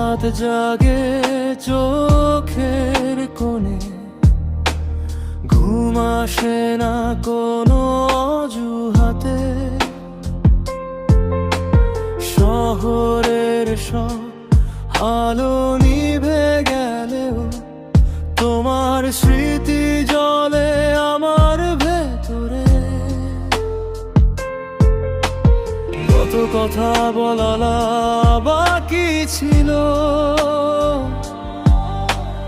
রাত জাগে চোখের কোণে, ঘুম আসে না কোনো অজুহাতে। শহরের সব আলো নিভে গেলেও তোমার স্মৃতি জলে আমার ভেতরে। কত কথা বলা বাকি ছিল,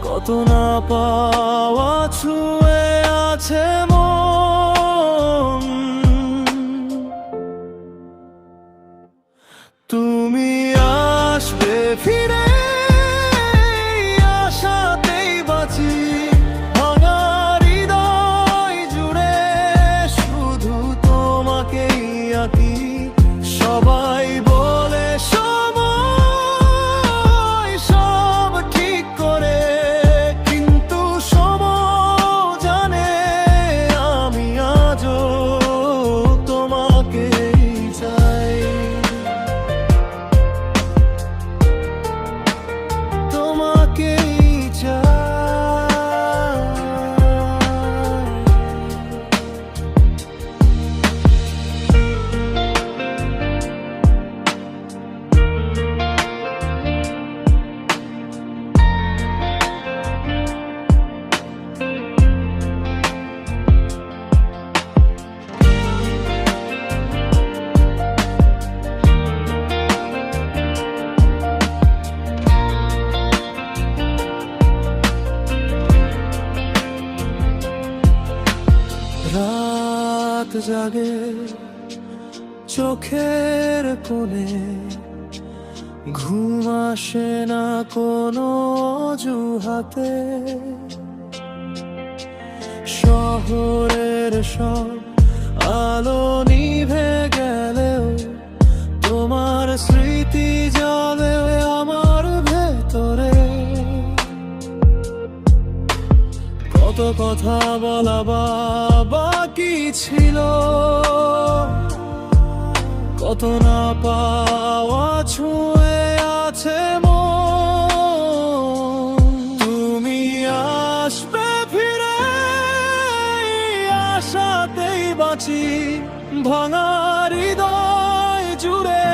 কত না পাওয়া ছুঁয়ে আছে মন। তুমি আসবে ফিরে, আশাতেই বাঁচি। ভাঙা হৃদয় জুড়ে শুধু তোমাকেই আঁকি। সবাই বলে সময় সব ঠিক করে, কিন্তু সময় জানে আমি আজও তোমাকেই চাই। তোমাকেই চাই। রাত জাগে চোখের কোণে, ঘুম আসে না কোনো অজুহাতে। শহরের সব আলো নিভে গেলেও তোমার স্মৃতি জলে আমার ভেতরে। কত কথা বলা বাকি ছিল, কত না পাওয়া ছুঁয়ে আছে মন। তুমি আসবে ফিরে, আশাতেই বাঁচি। ভাঙা হৃদয় জুড়ে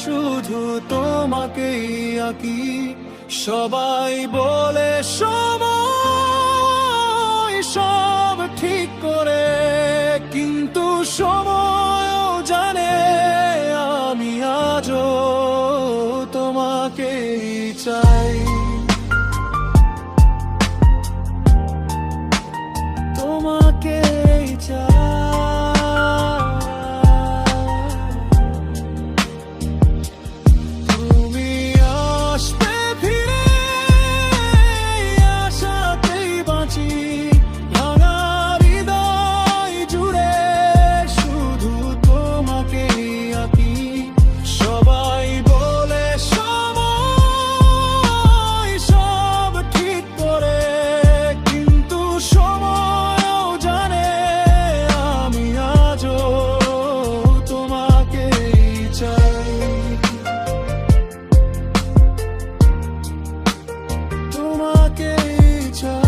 শুধু তোমাকেই আঁকি। সবাই বলে সময় সব ঠিক করে, কিন্তু সময়ও জানে আমি আজও তোমাকেই চাই। তোমাকেই চাই। তুমি আসবে ফিরে, আশাতেই বাঁচি। ভাঙা হৃদয় জুড়ে শুধু তোমাকেই আঁকি। সবাই বলে সময় সব ঠিক করে, কিন্তু সময়ও জানে আমি আজও তোমাকেই চাই। তোমাকেই চাই।